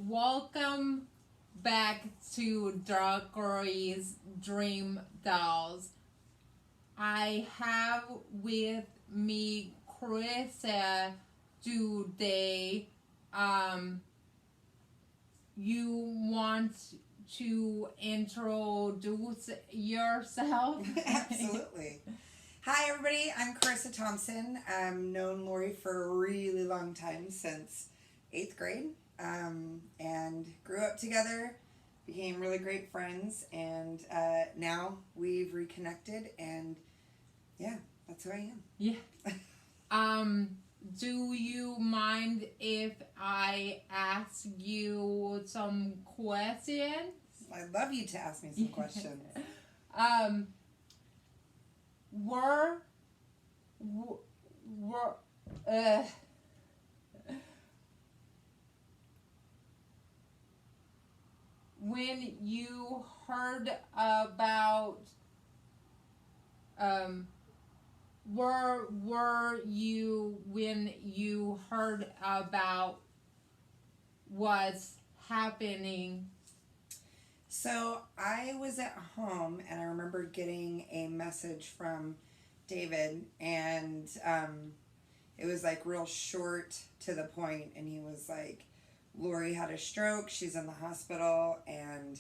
Welcome back to Dracory's Dream Dolls. I have with me Carissa today. You want to introduce yourself? Absolutely. Hi, everybody. I'm Carissa Thompson. I've known Lori for a really long time, since 8th grade, and grew up together, became really great friends, and now we've reconnected, and yeah, that's who I am. Yeah. Do you mind if I ask you some questions? I'd love you to ask me some questions. When you heard about, where were you when you heard about what's happening? So I was at home, and I remember getting a message from David, and it was like real short to the point, and he was like, Lori had a stroke, she's in the hospital, and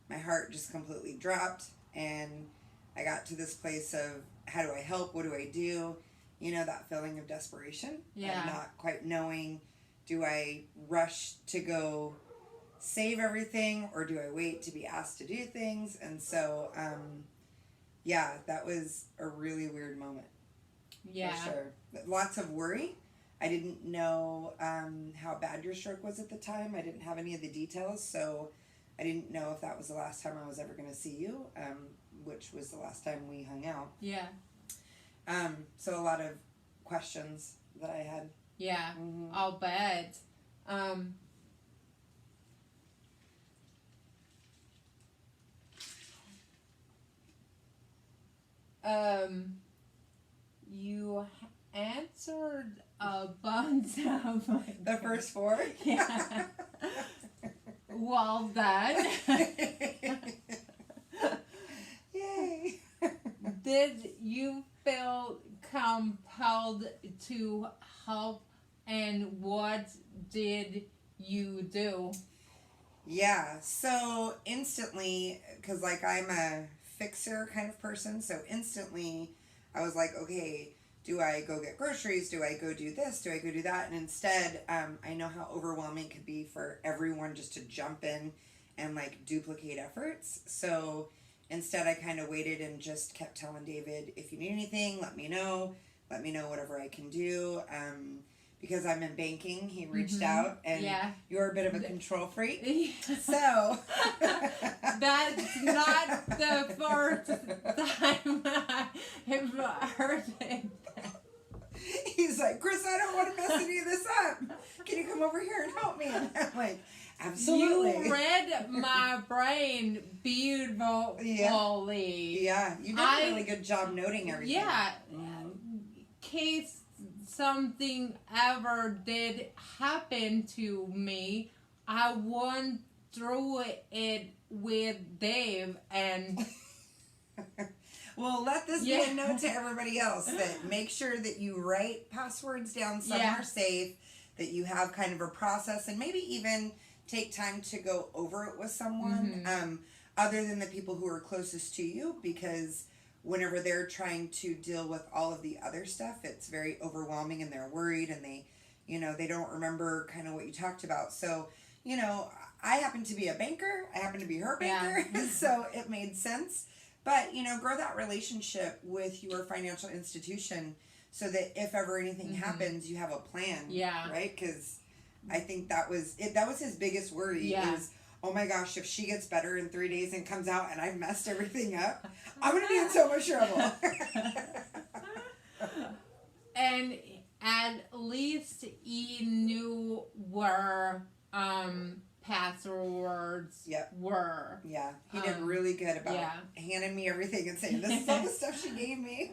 my heart just completely dropped, and I got to this place of, how do I help, what do I do, you know, that feeling of desperation, Yeah. and not quite knowing, do I rush to go save everything, or do I wait to be asked to do things? And so yeah, that was a really weird moment. Yeah. For sure. Lots of worry. I didn't know how bad your stroke was at the time. I didn't have any of the details, so I didn't know if that was the last time I was ever going to see you, which was the last time we hung out. Yeah. So a lot of questions that I had. Yeah, Mm-hmm. I'll bet. You answered a bunch of The first four? Yeah. Well done. Yay. Did you feel compelled to help, and what did you do? Yeah, so instantly, because like I'm a fixer kind of person, so instantly I was like, okay, do I go get groceries? Do I go do this? Do I go do that? And instead, I know how overwhelming it could be for everyone just to jump in and like duplicate efforts. So instead, I kind of waited and just kept telling David, if you need anything, let me know. Let me know whatever I can do. Because I'm in banking, he reached out, and you're a bit of a control freak. So that's not the first time I've heard it. He's like, Chris, I don't want to mess any of this up. Can you come over here and help me? And I'm like, absolutely. You read my brain beautifully. Yeah, you did a really good job noting everything. Yeah. Case something ever did happen to me, I went through it with Dave, and well, let this be a note to everybody else, that make sure that you write passwords down somewhere safe, that you have kind of a process, and maybe even take time to go over it with someone, other than the people who are closest to you, because whenever they're trying to deal with all of the other stuff, it's very overwhelming, and they're worried, and they, you know, they don't remember kind of what you talked about. So, you know, I happen to be a banker. I happen to be her banker. Yeah. So it made sense. But, you know, grow that relationship with your financial institution so that if ever anything happens, you have a plan. Yeah. Right? Because I think that was his biggest worry is, oh my gosh, if she gets better in 3 days and comes out and I've messed everything up, I'm going to be in so much trouble. And at least he knew where passwords were. Yeah, he did really good about handing me everything and saying, this is all the stuff she gave me.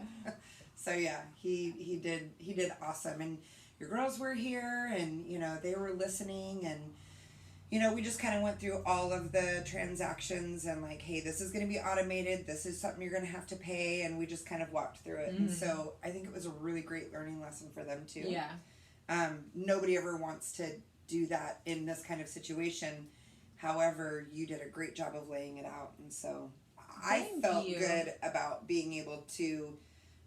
So yeah, he did awesome. And your girls were here, and, you know, they were listening, and we just kind of went through all of the transactions and like, hey, this is going to be automated. This is something you're going to have to pay. And we just kind of walked through it. And so I think it was a really great learning lesson for them too. Yeah. Nobody ever wants to do that in this kind of situation. However, you did a great job of laying it out. And so I felt good about being able to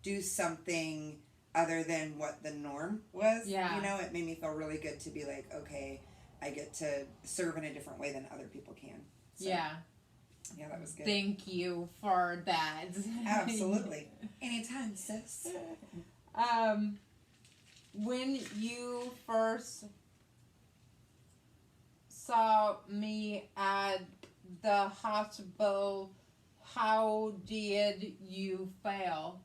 do something other than what the norm was. Yeah. It made me feel really good to be like, okay, I get to serve in a different way than other people can. So, yeah, that was good. Thank you for that. Absolutely. Anytime, sis. When you first saw me at the hospital, how did you feel?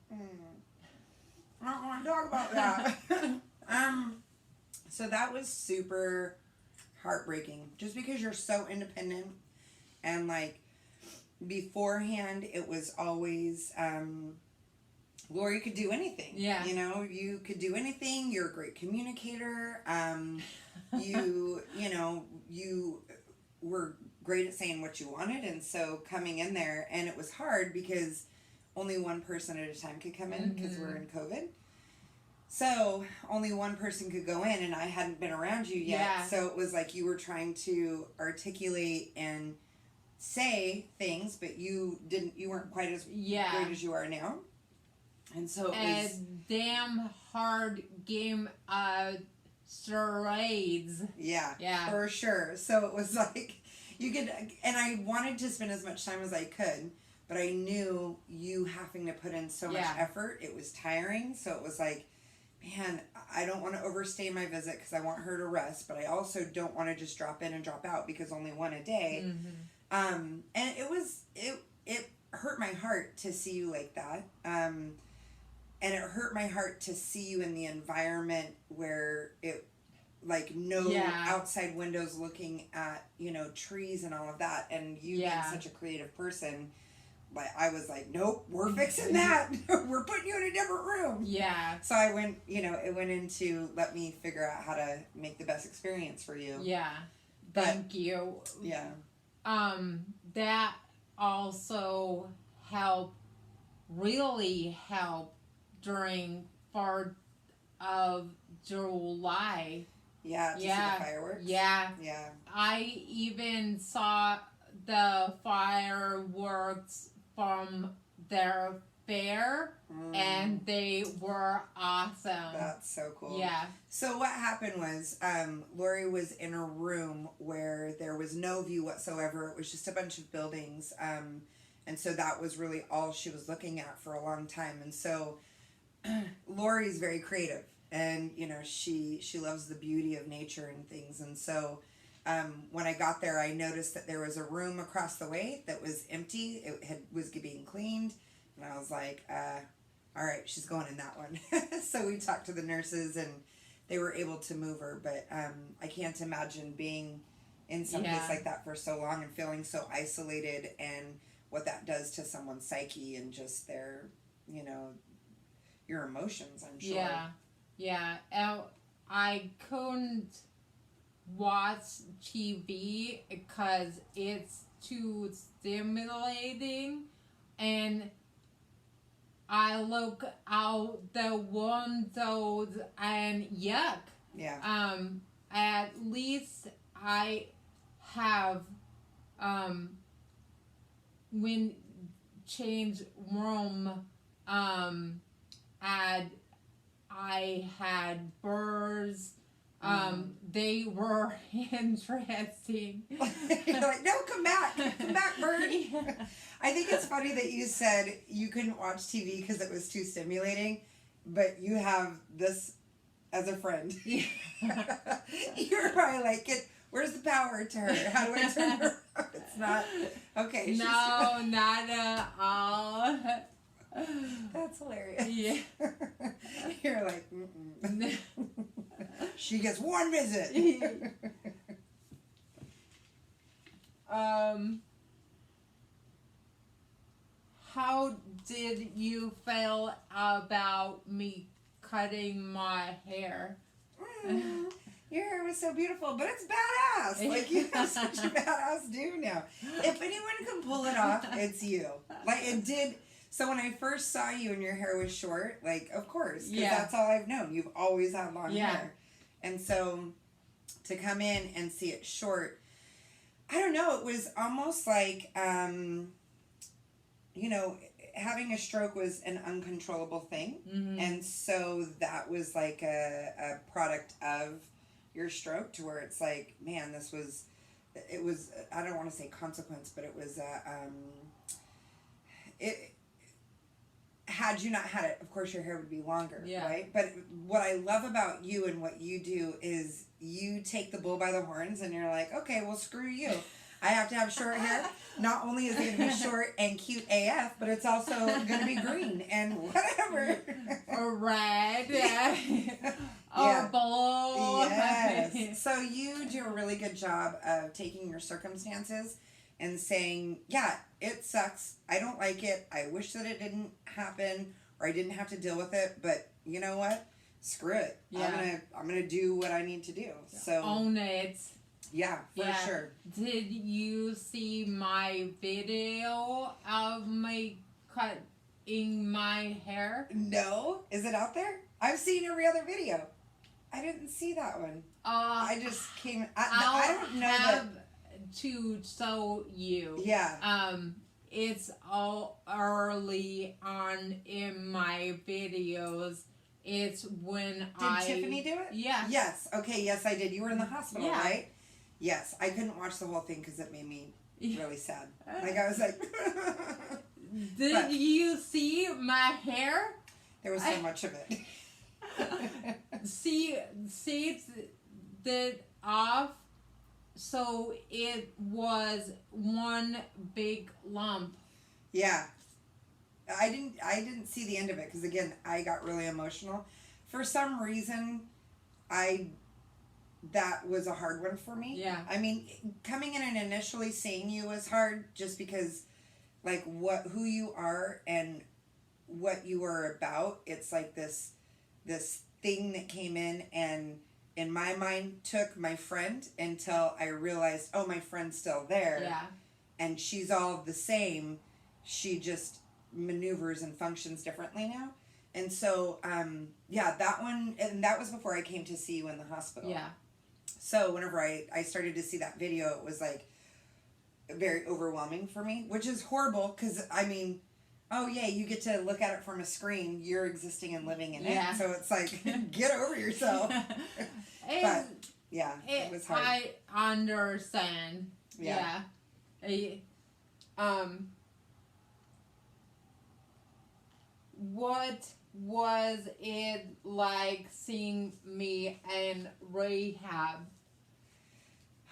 I don't want to talk about that. So that was super heartbreaking, just because you're so independent, and like beforehand it was always Lori could do anything. Yeah. You could do anything. You're a great communicator. You were great at saying what you wanted, and so coming in there, and it was hard because only one person at a time could come in because we're in COVID. So only one person could go in, and I hadn't been around you yet. Yeah. So it was like you were trying to articulate and say things, but you weren't quite as great as you are now. And so it was damn hard game of charades. Yeah, for sure. So it was like you could, and I wanted to spend as much time as I could, but I knew you having to put in so much effort, it was tiring. So it was like, man, I don't want to overstay my visit because I want her to rest, but I also don't want to just drop in and drop out because only one a day. And it hurt my heart to see you like that. And it hurt my heart to see you in the environment where it, like, no outside windows looking at, trees and all of that. And you being such a creative person, like, I was like, nope, we're fixing that. We're putting you in a different room. Yeah. So I went, it went into, let me figure out how to make the best experience for you. Yeah. Thank you. Yeah. That also really helped during 4th of July. Yeah, to see the fireworks. Yeah. Yeah. I even saw the fireworks from their fair, and they were awesome. That's so cool. Yeah. So what happened was, Lori was in a room where there was no view whatsoever. It was just a bunch of buildings. And so that was really all she was looking at for a long time. And so Lori's very creative, and she loves the beauty of nature and things. And so when I got there, I noticed that there was a room across the way that was empty. It was being cleaned, and I was like, all right, she's going in that one. So we talked to the nurses, and they were able to move her. But I can't imagine being in some place like that for so long and feeling so isolated, and what that does to someone's psyche and just their, your emotions, I'm sure. Yeah. I couldn't watch TV because it's too stimulating, and I look out the windows and yuck. Yeah. At least I have when change room and I had birds. They were interesting. You're like, no, come back, bird. Yeah. I think it's funny that you said you couldn't watch TV because it was too stimulating, but you have this as a friend. Yeah. You're probably like, where's the power to her? How do I turn her off? It's not okay. No, not at all. That's hilarious. Yeah. You're like, mm-mm. She gets one visit. How did you feel about me cutting my hair? your hair was so beautiful, but it's badass. Like, you have such a badass do now. If anyone can pull it off, it's you. Like, it did. So when I first saw you and your hair was short, like, of course, because that's all I've known. You've always had long hair. And so to come in and see it short, I don't know, it was almost like, you know, having a stroke was an uncontrollable thing. Mm-hmm. And so that was like a product of your stroke, to where it's like, man, it was, I don't want to say consequence, but it was, had you not had it, of course your hair would be longer, right? But what I love about you and what you do is you take the bull by the horns and you're like, okay, well, screw you. I have to have short hair. Not only is it going to be short and cute AF, but it's also going to be green and whatever. Or red. Or blue. Yes. So you do a really good job of taking your circumstances and saying, yeah, it sucks. I don't like it. I wish that it didn't happen or I didn't have to deal with it. But you know what? Screw it. Yeah. I'm gonna do what I need to do. So own it. Yeah, for sure. Did you see my video of me cutting my hair? No. Is it out there? I've seen every other video. I didn't see that one. I just came. I don't know that. To show you. Yeah. It's all early on in my videos. It's when Did Tiffany do it? Yeah. Yes. Okay. Yes, I did. You were in the hospital, right? Yes. I couldn't watch the whole thing because it made me really sad. Like, I was like. Did you see my hair? There was so much of it. see it off. So it was one big lump. Yeah. I didn't see the end of it because, again, I got really emotional. For some reason, that was a hard one for me. Yeah. I mean, coming in and initially seeing you was hard just because, like, who you are and what you are about. It's like this thing that came in my mind took my friend until I realized, oh, my friend's still there. Yeah. And she's all the same. She just maneuvers and functions differently now. And so, that one, and that was before I came to see you in the hospital. Yeah. So whenever I started to see that video, it was like very overwhelming for me, which is horrible because, I mean, oh yeah, you get to look at it from a screen. You're existing and living in it. So it's like, get over yourself. But yeah, it was hard. I understand. Yeah. What was it like seeing me in rehab?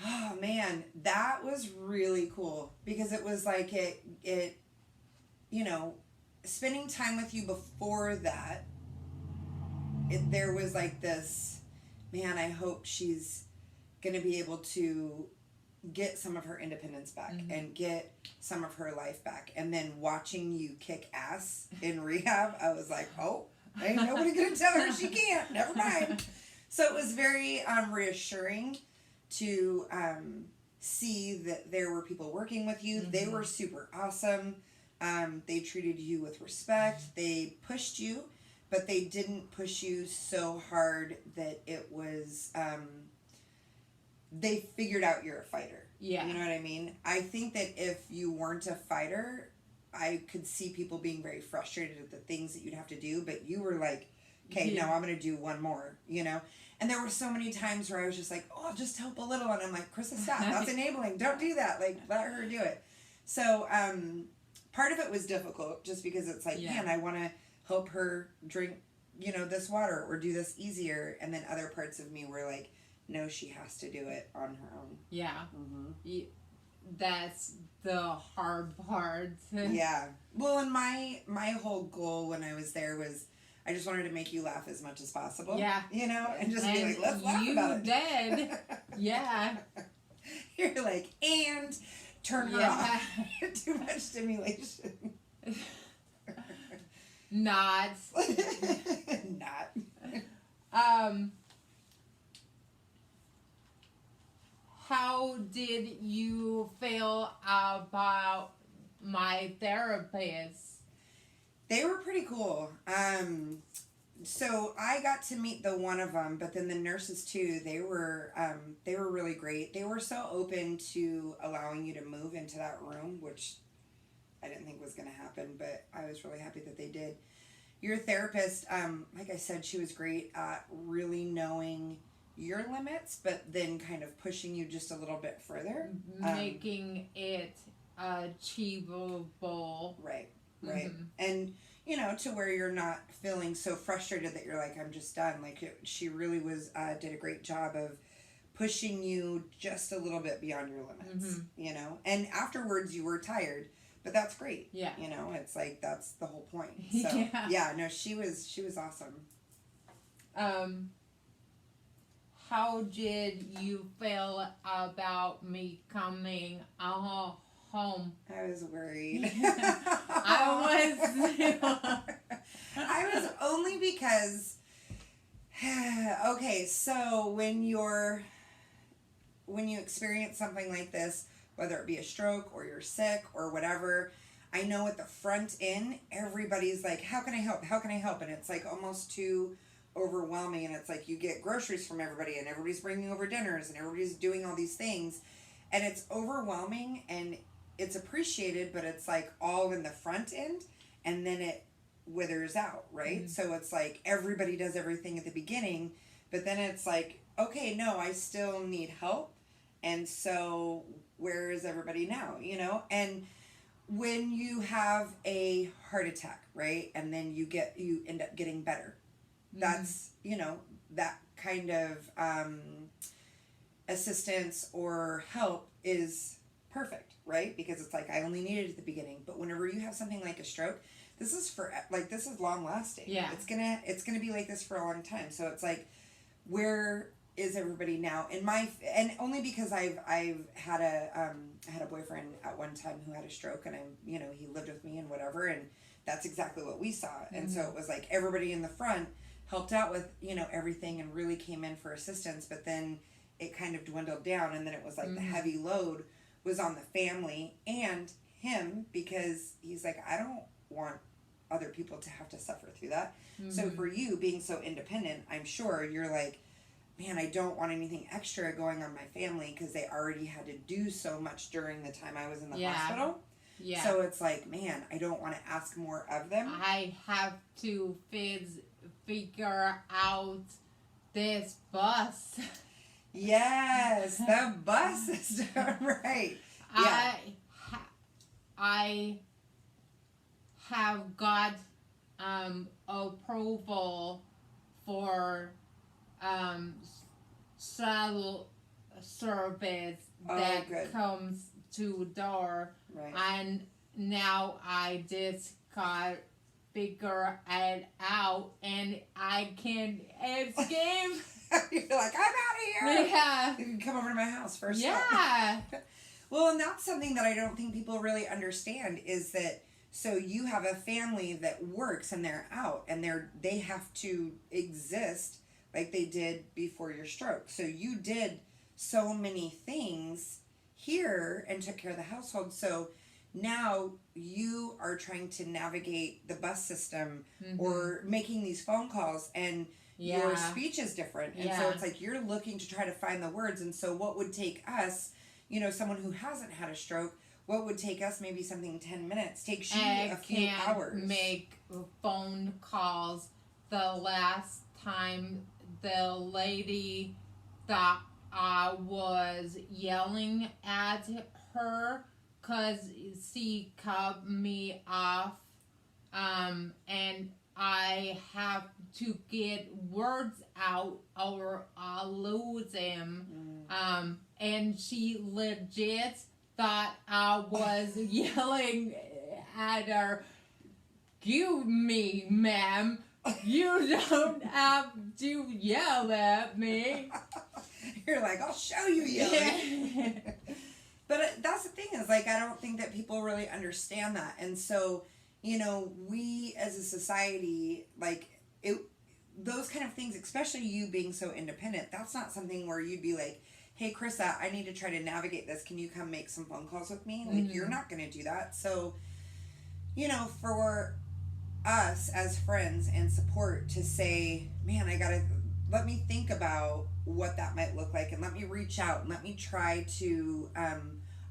Oh man, that was really cool because it was like it you know, spending time with you before that, there was like this, man, I hope she's going to be able to get some of her independence back and get some of her life back. And then watching you kick ass in rehab, I was like, oh, ain't nobody going to tell her she can't. Never mind. So it was very reassuring to see that there were people working with you. They were super awesome. They treated you with respect. They pushed you, but they didn't push you so hard that it was, they figured out you're a fighter. Yeah. You know what I mean? I think that if you weren't a fighter, I could see people being very frustrated at the things that you'd have to do, but you were like, okay, no, I'm going to do one more, you know? And there were so many times where I was just like, oh, I'll just help a little. And I'm like, Krista, stop. That's enabling. Don't do that. Like, let her do it. So, part of it was difficult just because it's like, man, I want to help her drink, you know, this water or do this easier. And then other parts of me were like, no, she has to do it on her own. Yeah. That's the hard part. Yeah. Well, and my whole goal when I was there was I just wanted to make you laugh as much as possible. Yeah. You know, and just be like, let's laugh about it. You did. Yeah. You're like, and turn her off. Too much stimulation. Not. how did you feel about my therapist? They were pretty cool. So I got to meet the one of them, but then the nurses too. They were really great. They were so open to allowing you to move into that room, which I didn't think was going to happen, but I was really happy that they did. Your therapist, like I said, she was great at really knowing your limits, but then kind of pushing you just a little bit further, Making it achievable. Right. And to where you're not feeling so frustrated that you're like, I'm just done. Like she really was did a great job of pushing you just a little bit beyond your limits. And afterwards you were tired, but that's great. Yeah. It's like that's the whole point. So no, she was awesome. How did you feel about me coming home? I was worried. I was only because okay, so when you experience something like this, whether it be a stroke or you're sick or whatever, I know at the front end everybody's like, how can I help? How can I help? And it's like almost too overwhelming, and it's like you get groceries from everybody and everybody's bringing over dinners and everybody's doing all these things, and it's overwhelming and it's appreciated, but it's like all in the front end and then it withers out, right? Mm-hmm. So it's like everybody does everything at the beginning, but then it's like, okay, no, I still need help, and so where is everybody now? And when you have a heart attack, right, and then you end up getting better, that's that kind of assistance or help is perfect, right? Because it's like I only needed it at the beginning, but whenever you have something like a stroke, this is long lasting. Yeah, it's gonna be like this for a long time. So it's like, where is everybody now? And only because I've had a boyfriend at one time who had a stroke, and he lived with me and whatever, and that's exactly what we saw. Mm-hmm. And so it was like everybody in the front helped out with everything and really came in for assistance, but then it kind of dwindled down, and then it was like the heavy load was on the family and him, because he's like, I don't want other people to have to suffer through that. Mm-hmm. So for you being so independent, I'm sure you're like, man, I don't want anything extra going on my family, because they already had to do so much during the time I was in the hospital. Yeah. So it's like, man, I don't want to ask more of them. I have to figure out this bus. Yes, the bus system, right. Yeah. I have got approval for shuttle service that comes to door, right. And now I just got figure it out, and I can escape. You're like, I'm out of here. Yeah. You can come over to my house first. Yeah. Well, and that's something that I don't think people really understand, is that, so you have a family that works and they're out, and they have to exist like they did before your stroke. So you did so many things here and took care of the household. So now you are trying to navigate the bus system, mm-hmm. or making these phone calls, and your speech is different. And so it's like you're looking to try to find the words. And so what would take us, someone who hasn't had a stroke, what would take us maybe something 10 minutes takes you a few hours. Make phone calls. The last time the lady thought I was yelling at her because she cut me off, and I have to get words out or I'll lose them. And she legit thought I was yelling at her. Excuse me, ma'am. You don't have to yell at me. You're like, I'll show you yelling. But that's the thing, is like, I don't think that people really understand that. And so, we as a society, like, those kind of things, especially you being so independent, that's not something where you'd be like, hey, Krista, I need to try to navigate this. Can you come make some phone calls with me? Like, you're not going to do that. So, you know, for us as friends and support to say, man, let me think about what that might look like, and let me reach out and let me try to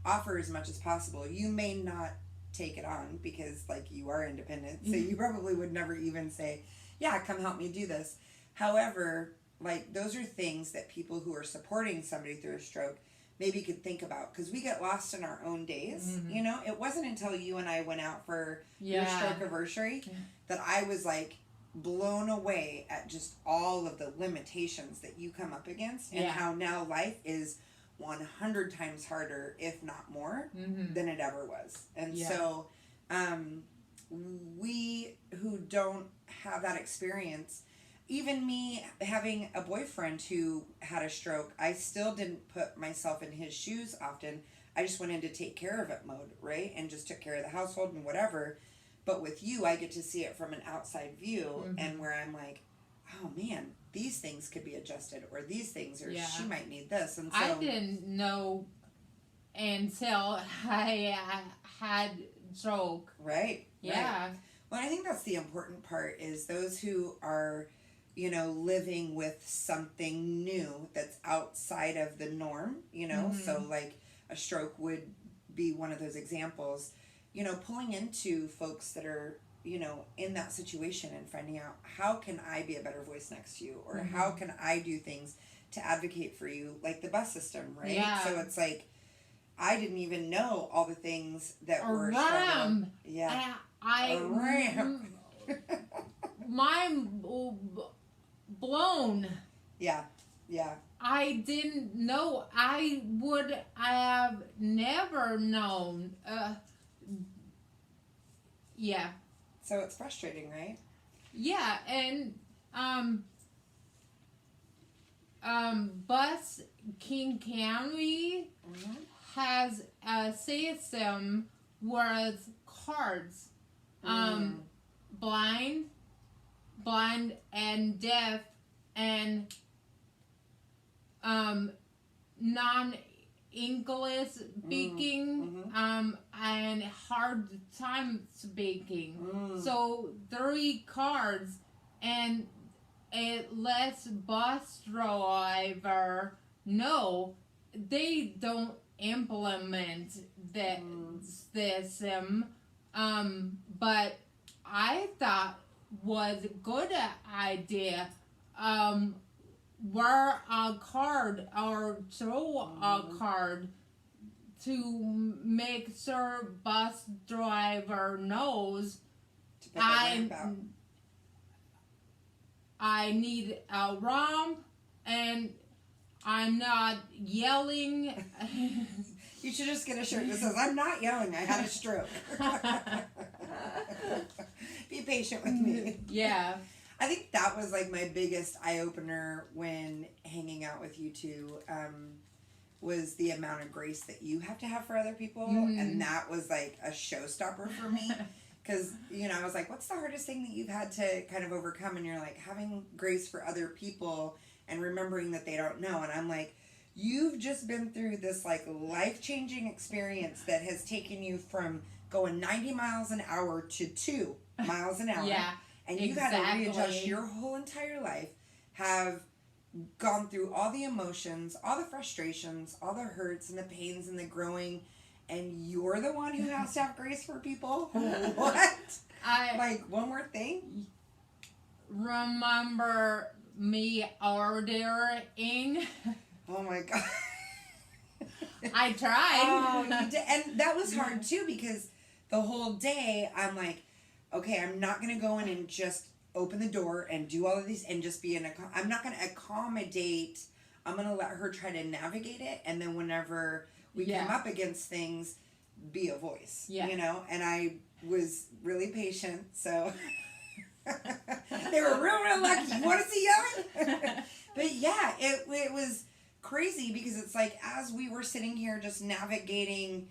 offer as much as possible. You may not take it on because, like, you are independent, so you probably would never even say, yeah, come help me do this. However, like, those are things that people who are supporting somebody through a stroke maybe could think about, because we get lost in our own days. You know, it wasn't until you and I went out for your stroke anniversary that I was like blown away at just all of the limitations that you come up against, and how now life is 100 times harder, if not more, than it ever was. And so we who don't have that experience, even me having a boyfriend who had a stroke, I still didn't put myself in his shoes often. I just went into take care of it mode, right? And just took care of the household and whatever. But with you, I get to see it from an outside view, and where I'm like, oh man, these things could be adjusted, or these things, or she might need this. And so I didn't know until I had stroke. Right. Yeah. Right. Well, I think that's the important part, is those who are, you know, living with something new that's outside of the norm, you know, so like a stroke would be one of those examples, you know, pulling into folks that are, you know, in that situation and finding out, how can I be a better voice next to you, or how can I do things to advocate for you, like the bus system, right? Yeah. So it's like, I didn't even know all the things that were a ramp. Yeah. A ramp. Mind blown. Yeah. Yeah. I didn't know. I would have never known. Yeah. So it's frustrating, right? Yeah, and Bus King County has a system with cards, blind and deaf and non-English speaking and hard time speaking. So 3 cards, and it lets bus driver know they don't implement the system, but I thought was a good idea. Wear a card or show a card to make sure bus driver knows I need a ramp, and I'm not yelling. You should just get a shirt that says, I'm not yelling, I had a stroke. Be patient with me. Yeah. I think that was like my biggest eye-opener when hanging out with you two, was the amount of grace that you have to have for other people. And that was like a showstopper for me. Because, you know, I was like, what's the hardest thing that you've had to kind of overcome? And you're like, having grace for other people and remembering that they don't know. And I'm like, you've just been through this like life-changing experience that has taken you from going 90 miles an hour to 2 miles an hour. Yeah. And you've had to readjust your whole entire life, have gone through all the emotions, all the frustrations, all the hurts and the pains and the growing, and you're the one who has to have grace for people? What? Like, one more thing? Remember me ordering? Oh my God. I tried. Oh, you did. And that was hard too, because the whole day I'm like, okay, I'm not going to go in and just open the door and do all of these and just be I'm not going to accommodate. I'm going to let her try to navigate it. And then whenever we come up against things, be a voice, you know? And I was really patient. So they were real lucky. You want to see yelling? But yeah, it was crazy, because it's like, as we were sitting here just navigating,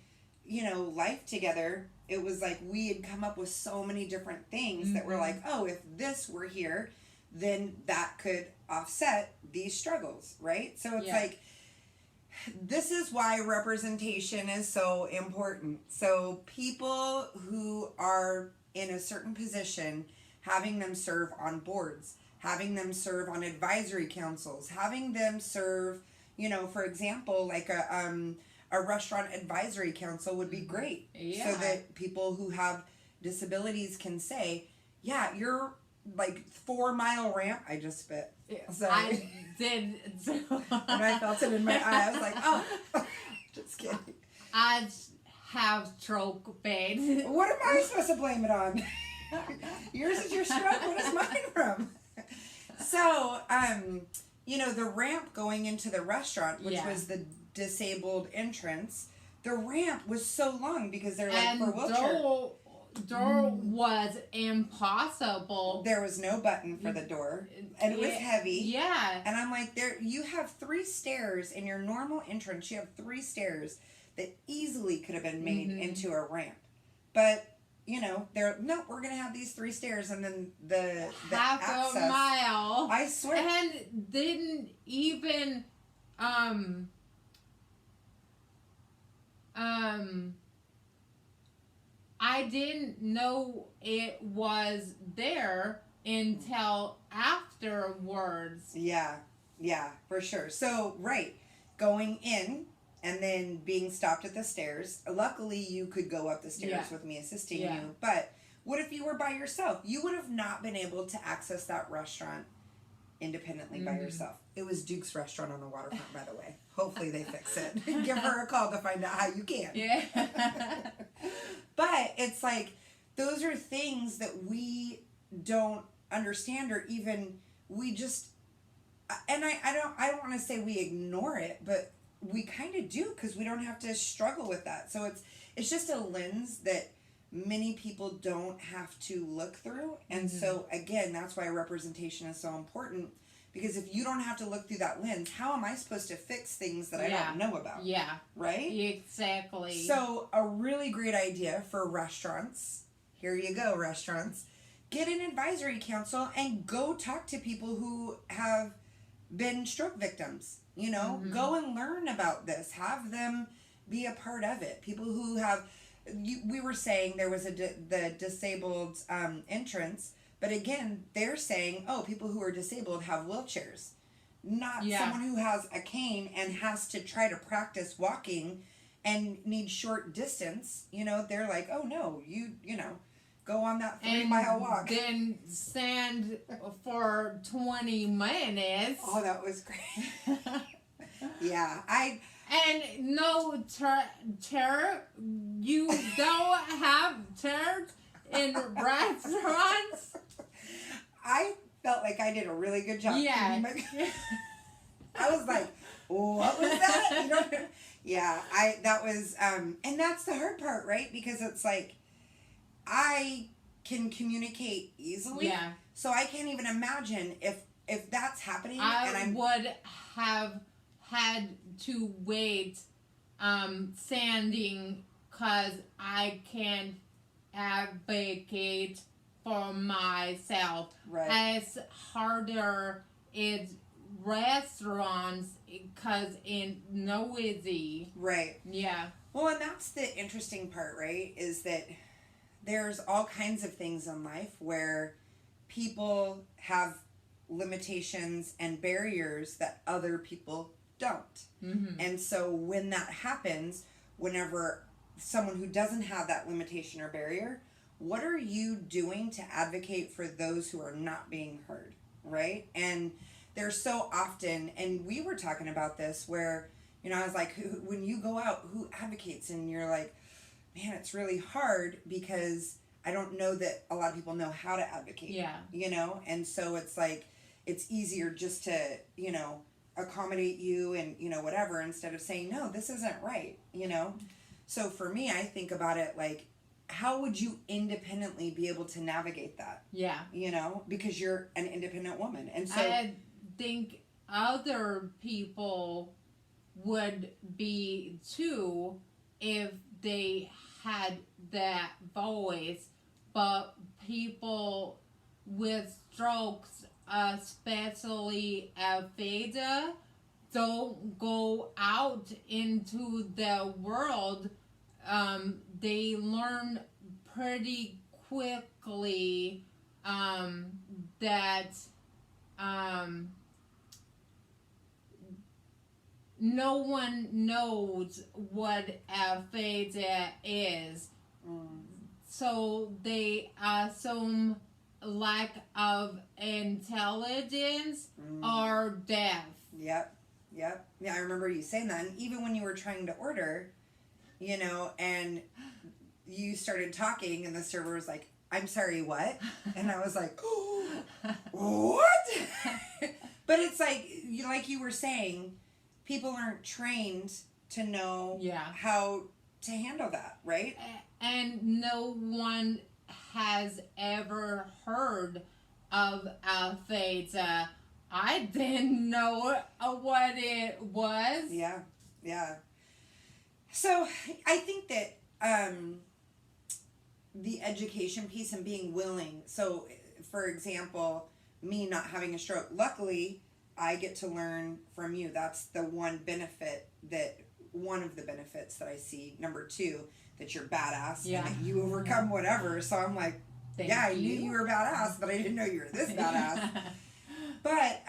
you know, life together, it was like we had come up with so many different things that were like, oh, if this were here, then that could offset these struggles, right? So it's like, this is why representation is so important. So people who are in a certain position, having them serve on boards, having them serve on advisory councils, having them serve, you know, for example, like a restaurant advisory council would be great. Yeah. So that people who have disabilities can say, yeah, you're like 4-mile ramp. I just spit. Sorry. I did. And I felt it in my eye. I was like, oh, just kidding. I have stroke pain. What am I supposed to blame it on? Yours is your stroke. What is mine from? So, you know, the ramp going into the restaurant, which was the disabled entrance, the ramp was so long because they're like for wheelchair. Door was impossible. There was no button for the door, and it was heavy. Yeah. And I'm like, you have 3 stairs in your normal entrance. You have 3 stairs that easily could have been made into a ramp, but you know, we're gonna have these 3 stairs, and then the half access, a mile. I swear, and didn't even I didn't know it was there until afterwards. Yeah, for sure. So, right, going in and then being stopped at the stairs. Luckily, you could go up the stairs with me assisting you. But what if you were by yourself? You would have not been able to access that restaurant independently by yourself. It was Duke's restaurant on the waterfront, by the way. Hopefully they fix it. Give her a call to find out how you can. Yeah. But it's like, those are things that we don't understand, or even we just, and I don't want to say we ignore it, but we kind of do, because we don't have to struggle with that. So it's just a lens that many people don't have to look through. And so again, that's why representation is so important, because if you don't have to look through that lens, how am I supposed to fix things that I don't know about? Yeah. Right? Exactly. So a really great idea for restaurants. Here you go, restaurants. Get an advisory council and go talk to people who have been stroke victims. You know, go and learn about this. Have them be a part of it. People who have, we were saying there was the disabled entrance, but again, they're saying, oh, people who are disabled have wheelchairs. Not someone who has a cane and has to try to practice walking and need short distance. You know, they're like, oh no, you know, go on that 3-mile walk. Then stand for 20 minutes. Oh, that was great. Yeah, And no chair. You don't have chairs in restaurants. I felt like I did a really good job. Yeah. I was like, what was that? You know? Yeah, that was, and that's the hard part, right? Because it's like, I can communicate easily. Yeah. So I can't even imagine if that's happening. I would have had to wait standing, because I can't advocate for myself. Right. As harder is restaurants, because it's noisy. Right. Yeah. Well, and that's the interesting part, right? Is that there's all kinds of things in life where people have limitations and barriers that other people don't. And so when that happens, whenever someone who doesn't have that limitation or barrier, what are you doing to advocate for those who are not being heard, right? And there's so often, and we were talking about this, where, you know, I was like, when you go out, who advocates? And you're like, man, it's really hard, because I don't know that a lot of people know how to advocate. Yeah. You know? And so it's like, it's easier just to, you know, accommodate you and, you know, whatever, instead of saying, no, this isn't right, you know? So for me, I think about it like, how would you independently be able to navigate that? Yeah. You know, because you're an independent woman. And so I think other people would be too if they had that voice, but people with strokes, especially aphasia, don't go out into the world, they learn pretty quickly that no one knows what aphasia is. So they assume lack of intelligence or deaf. Yep. Yeah, I remember you saying that. And even when you were trying to order, and you started talking and the server was like, I'm sorry, what? And I was like, oh, what? But it's like you were saying, people aren't trained to know how to handle that, right? And no one has ever heard of aphasia. I didn't know what it was. Yeah. So I think that the education piece and being willing. So, for example, me not having a stroke. Luckily, I get to learn from you. That's the one of the benefits that I see. Number 2, that you're badass and that you overcome whatever. So I'm like, I knew you were badass, but I didn't know you were this badass. But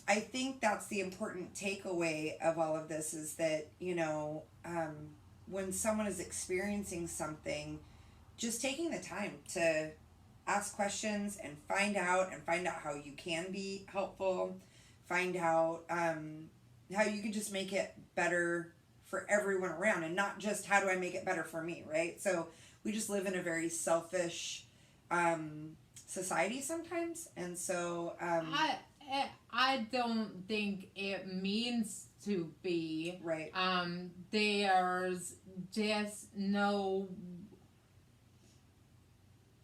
I think that's the important takeaway of all of this is that, when someone is experiencing something, just taking the time to ask questions and find out how you can be helpful, find out how you can just make it better for everyone around and not just how do I make it better for me, right? So we just live in a very selfish society sometimes, and so I don't think it means to be right. There's just no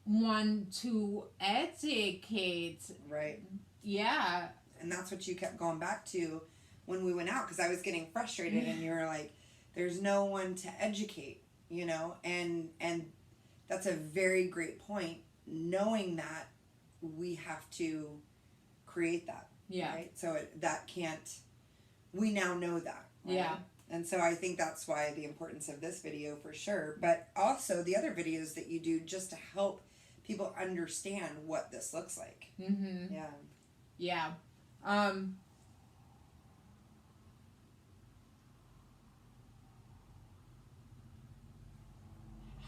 one to educate, right? Yeah, and that's what you kept going back to when we went out, because I was getting frustrated and you were like, there's no one to educate, and that's a very great point, knowing that we have to create that, right? So we now know that, right? And so I think that's why the importance of this video for sure, but also the other videos that you do just to help people understand what this looks like. Yeah.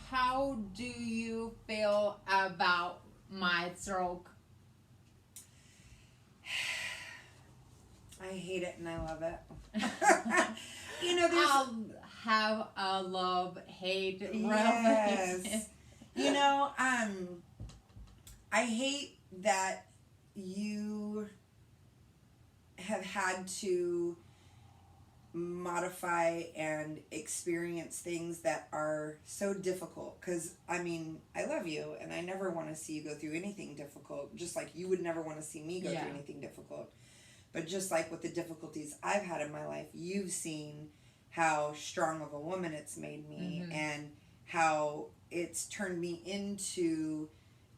How do you feel about my stroke? I hate it and I love it. I'll have a love-hate relationship. I hate that you have had to modify and experience things that are so difficult, because I love you and I never want to see you go through anything difficult, just like you would never want to see me go through anything difficult. But just like with the difficulties I've had in my life, you've seen how strong of a woman it's made me, and how it's turned me into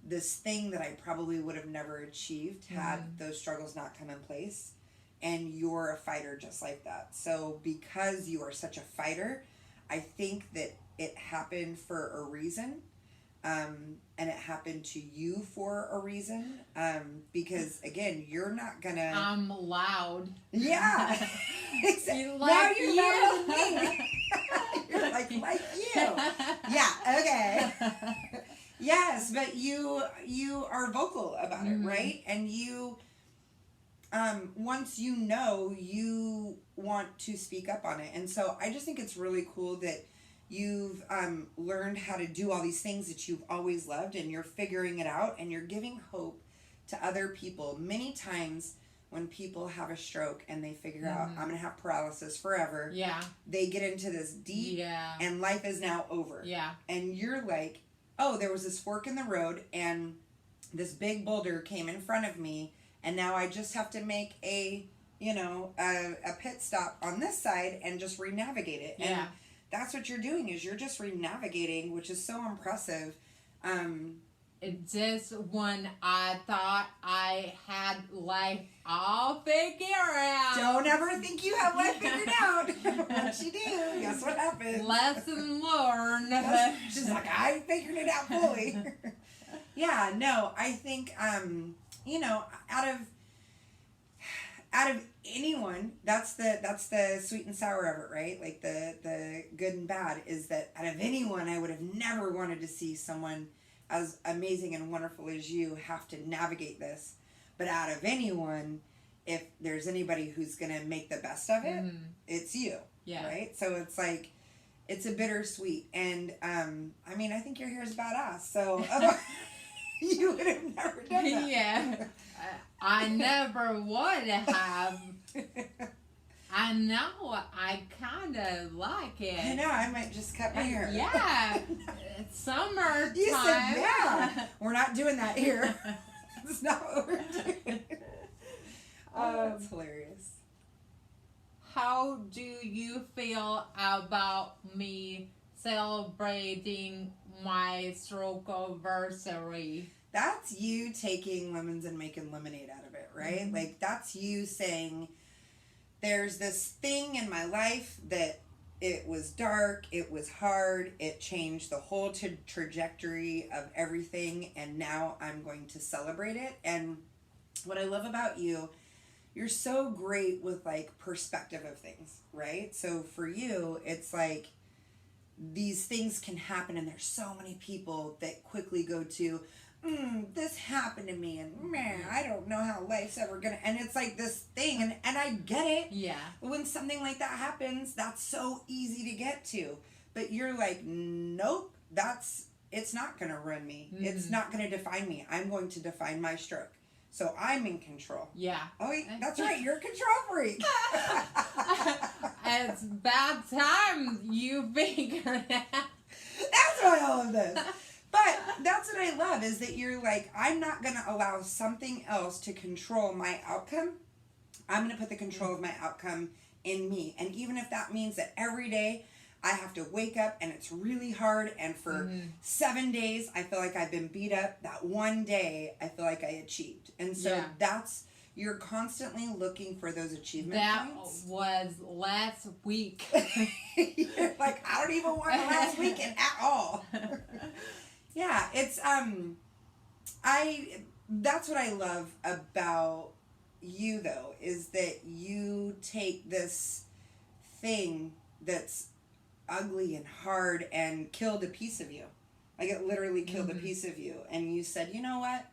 this thing that I probably would have never achieved had those struggles not come in place. And you're a fighter just like that. So because you are such a fighter, I think that it happened for a reason. And it happened to you for a reason. Because again, you're not gonna... I'm loud. Yeah. Exactly. Now you're louder than me. You're like you. Yeah, okay. Yes, but you are vocal about it, right? And you... once you know, you want to speak up on it. And so I just think it's really cool that you've learned how to do all these things that you've always loved, and you're figuring it out, and you're giving hope to other people. Many times when people have a stroke and they figure out, I'm going to have paralysis forever, they get into this deep, and life is now over. And you're like, oh, there was this fork in the road, and this big boulder came in front of me, and now I just have to make a pit stop on this side and just re-navigate it. And that's what you're doing, is you're just re-navigating, which is so impressive. just when I thought I had life all figured out. Don't ever think you have life figured out. Once you do, guess what happens? Lesson learned. She's like, I figured it out fully. Yeah, no, I think, you know, out of anyone, that's the sweet and sour of it, right? Like the good and bad is that out of anyone, I would have never wanted to see someone as amazing and wonderful as you have to navigate this. But out of anyone, if there's anybody who's going to make the best of it, it's you. Yeah. Right? So it's like, it's a bittersweet. And, I mean, I think your hair is badass. So you would have never done that. Yeah. I never would have. I know. I kind of like it. I know. I might just cut my hair. Yeah. Summertime. You said, yeah. We're not doing that here. That's not what we're doing. Oh, that's hilarious. How do you feel about me celebrating my stroke anniversary? That's you taking lemons and making lemonade out of it, right? Like, that's you saying, there's this thing in my life that it was dark, it was hard, it changed the whole trajectory of everything, and now I'm going to celebrate it. And what I love about you, you're so great with, like, perspective of things, right? So for you, it's like, these things can happen, and there's so many people that quickly go to, this happened to me, and man, I don't know how life's ever gonna, and it's like this thing, and I get it. Yeah. When something like that happens, that's so easy to get to. But you're like, nope, it's not gonna run me. It's not gonna define me. I'm going to define my stroke. So I'm in control. Yeah. Oh, that's right, you're a control freak. It's about time you figured it out. That's why all of this. But that's what I love, is that you're like, I'm not going to allow something else to control my outcome. I'm going to put the control of my outcome in me. And even if that means that every day I have to wake up and it's really hard, and for 7 days I feel like I've been beat up, that one day I feel like I achieved. And so you're constantly looking for those achievement points. That was last week. You're like, I don't even want the last weekend at all. Yeah, it's that's what I love about you, though, is that you take this thing that's ugly and hard and killed a piece of you. Like, it literally killed a piece of you, and you said, you know what?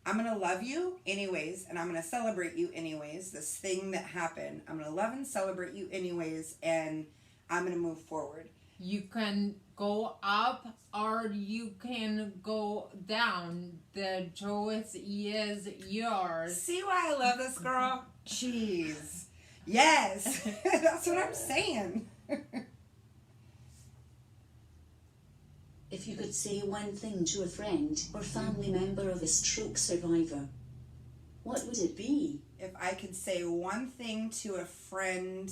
I'm going to love you anyways, and I'm going to celebrate you anyways. This thing that happened, I'm going to love and celebrate you anyways, and I'm going to move forward. You can go up or you can go down. The choice is yours. See why I love this girl? Jeez. Yes. That's what I'm saying. If you could say one thing to a friend or family member of a stroke survivor, what would it be? If I could say one thing to a friend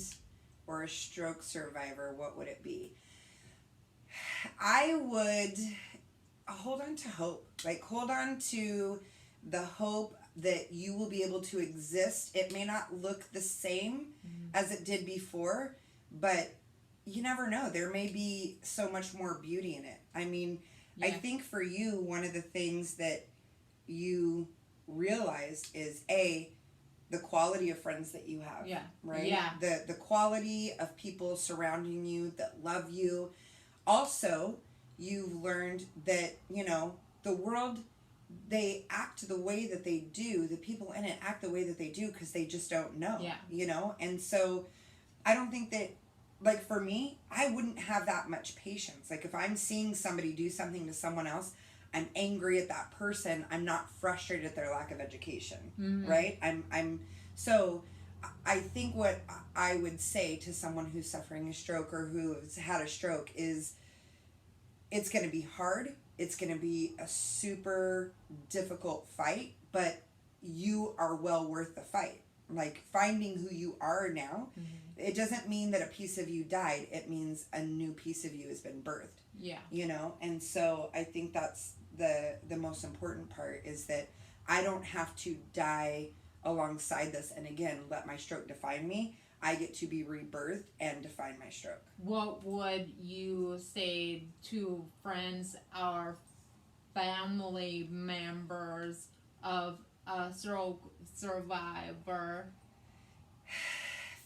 or a stroke survivor, what would it be? I would hold on to hope. Like, hold on to the hope that you will be able to exist. It may not look the same as it did before, but you never know. There may be so much more beauty in it. I mean, I think for you, one of the things that you realized is, the quality of friends that you have. Yeah. Right? Yeah. The quality of people surrounding you that love you. Also, you've learned that, you know, the world, they act the way that they do. The people in it act the way that they do because they just don't know. Yeah. You know? And so I don't think that, like, for me, I wouldn't have that much patience. Like, if I'm seeing somebody do something to someone else, I'm angry at that person. I'm not frustrated at their lack of education, right? So I think what I would say to someone who's suffering a stroke or who has had a stroke is, it's going to be hard. It's going to be a super difficult fight, but you are well worth the fight. Like, finding who you are now It doesn't mean that a piece of you died. It means a new piece of you has been birthed. Yeah. You know, and so I think that's the most important part, is that I don't have to die alongside this and again let my stroke define me. I get to be rebirthed and define my stroke. What would you say to friends or family members of a stroke survivor?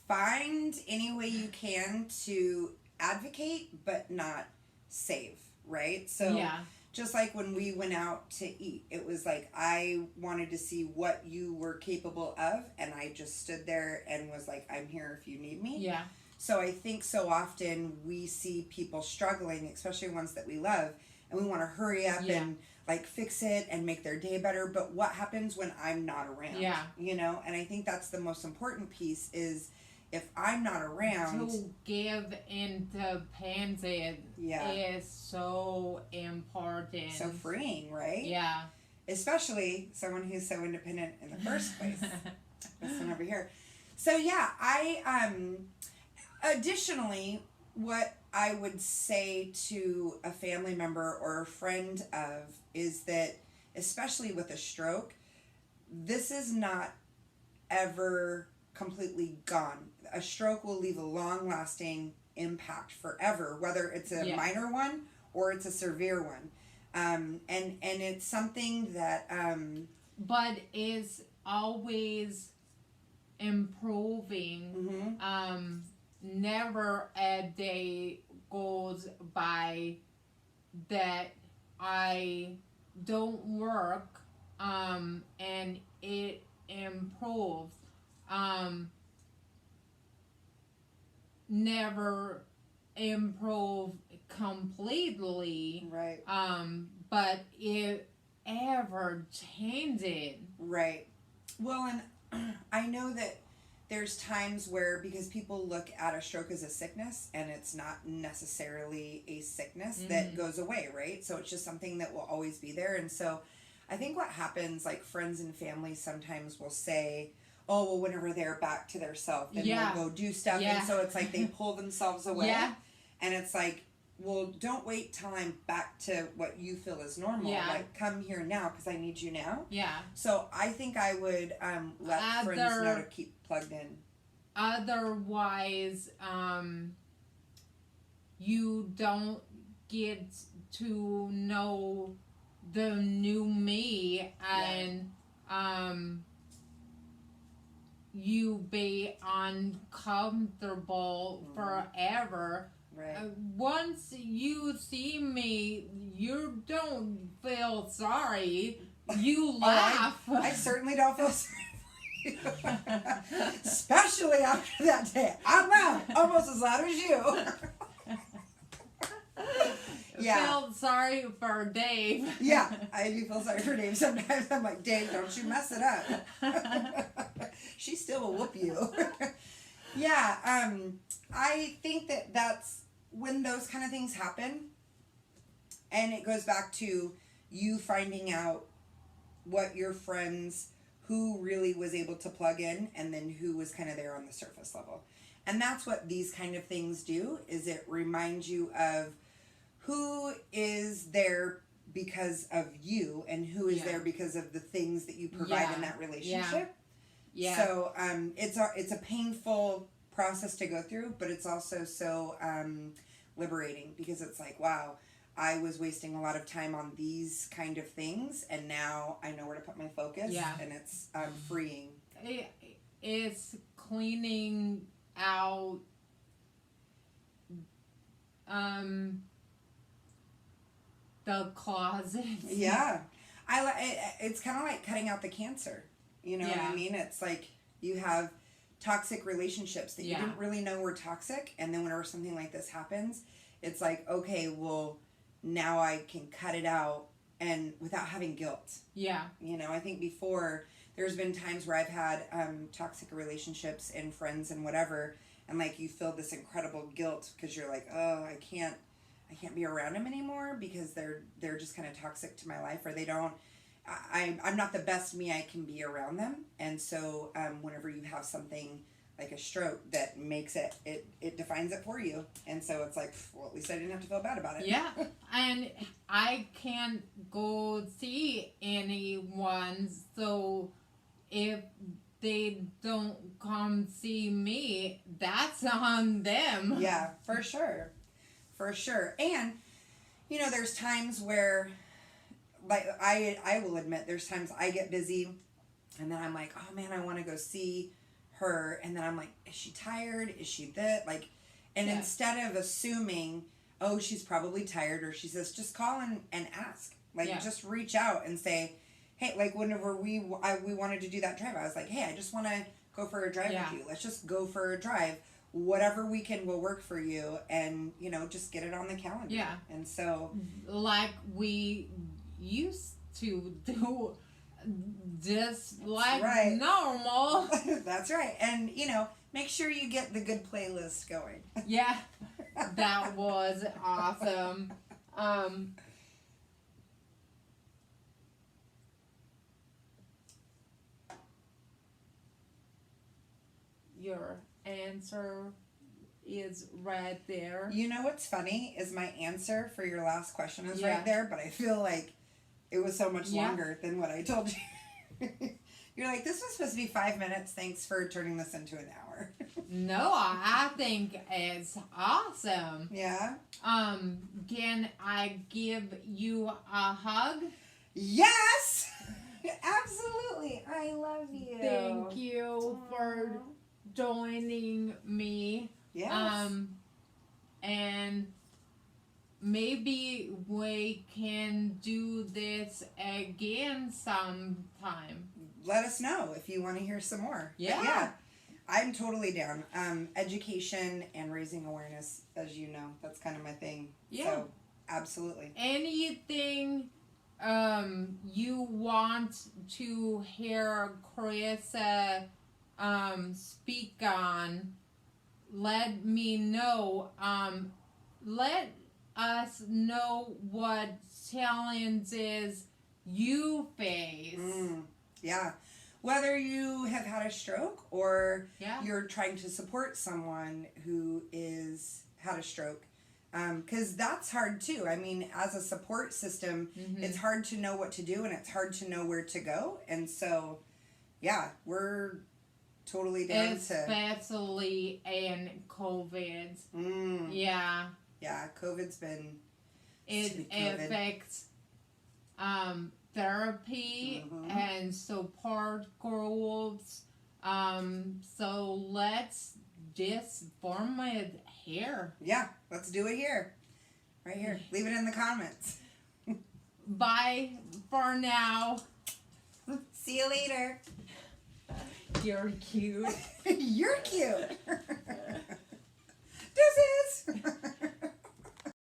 Find any way you can to advocate but not save, right? So Yeah. just like when we went out to eat, it was like I wanted to see what you were capable of, and I just stood there and was like, I'm here if you need me. Yeah. So I think so often we see people struggling, especially ones that we love, and we want to hurry up Yeah. and like fix it and make their day better. But what happens when I'm not around? Yeah. You know, and I think that's the most important piece, is if I'm not around. To give independence Yeah. is so important. So freeing, right? Yeah. Especially someone who's so independent in the first place. This one over here. So yeah, additionally, what I would say to a family member or a friend of is that, especially with a stroke, this is not ever completely gone. A stroke will leave a long-lasting impact forever, whether it's a minor one or it's a severe one. And it's something that but is always improving. Never a day goes by that I don't work and it improves. Never improve completely. right. But it ever changing. Right. Well, and I know that there's times where, because people look at a stroke as a sickness, and it's not necessarily a sickness that goes away, right? So it's just something that will always be there. And so I think what happens, like friends and family sometimes will say, oh, well, whenever they're back to their self, then they'll go do stuff. Yeah. And so it's like they pull themselves away. Yeah. And it's like, well, don't wait till I'm back to what you feel is normal. Yeah. Like, come here now because I need you now. Yeah. So I think I would let friends know to keep plugged in. Otherwise, you don't get to know the new me, and you be uncomfortable forever. Right. Once you see me, you don't feel sorry. You laugh. I certainly don't feel sorry for you. Especially after that day. I'm loud. Almost as loud as you. Yeah. Feel sorry for Dave. Yeah, I do feel sorry for Dave. Sometimes I'm like, Dave, don't you mess it up. She still will whoop you. Yeah, I think that's when those kind of things happen, and it goes back to you finding out what your friends, who really was able to plug in, and then who was kind of there on the surface level. And that's what these kind of things do, is it reminds you of who is there because of you, and who is there because of the things that you provide in that relationship. Yeah. So it's a painful process to go through, but it's also so liberating, because it's like, wow, I was wasting a lot of time on these kind of things, and now I know where to put my focus. Yeah. And it's freeing. It's cleaning out the closet. Yeah. It's kind of like cutting out the cancer. You know what I mean? It's like you have toxic relationships that you didn't really know were toxic, and then whenever something like this happens, it's like, okay, well, now I can cut it out, and without having guilt. Yeah. You know, I think before there's been times where I've had toxic relationships and friends and whatever, and like you feel this incredible guilt because you're like, oh, I can't be around them anymore because they're just kind of toxic to my life, or they don't. I'm not the best me I can be around them. And so whenever you have something like a stroke that makes it defines it for you. And so it's like, well, at least I didn't have to feel bad about it. Yeah, and I can't go see anyone, so if they don't come see me, that's on them. Yeah, for sure. For sure. And, you know, there's times where, like, I will admit, there's times I get busy, and then I'm like, oh man, I want to go see her, and then I'm like, is she tired? Is she that? Like, and Yeah. instead of assuming, oh, she's probably tired, or she says, just call and ask. Like, Yeah. just reach out and say, hey, like, whenever we wanted to do that drive, I was like, hey, I just want to go for a drive Yeah. with you. Let's just go for a drive. Whatever weekend will work for you, and, you know, just get it on the calendar. Yeah. And so, Like we used to do, just like right. normal. That's right. And, you know, make sure you get the good playlist going. Yeah, that was awesome. Your answer is right there. You know what's funny is my answer for your last question is Yeah. right there, but I feel like it was so much Yeah. longer than what I told you. You're like, this was supposed to be 5 minutes. Thanks for turning this into an hour. No, I think it's awesome. Yeah. Can I give you a hug? Yes! Absolutely. I love you. Thank you for joining me. Yes. And maybe we can do this again sometime. Let us know if you want to hear some more. But Yeah. yeah. I'm totally down. Education and raising awareness, as you know, that's kind of my thing. Yeah. So, absolutely. Anything you want to hear Chris speak on, let me know. Let us know what challenges you face. Yeah. Whether you have had a stroke or Yeah. you're trying to support someone who had a stroke, because that's hard too. I mean, as a support system, it's hard to know what to do and it's hard to know where to go. And so, yeah, we're totally down Especially in COVID. Yeah. Yeah, COVID's been... It Sweet COVID. affects therapy and support groups. So let's just form it here. Yeah, let's do it here. Right here. Leave it in the comments. Bye for now. See you later. You're cute. You're cute. Deuces.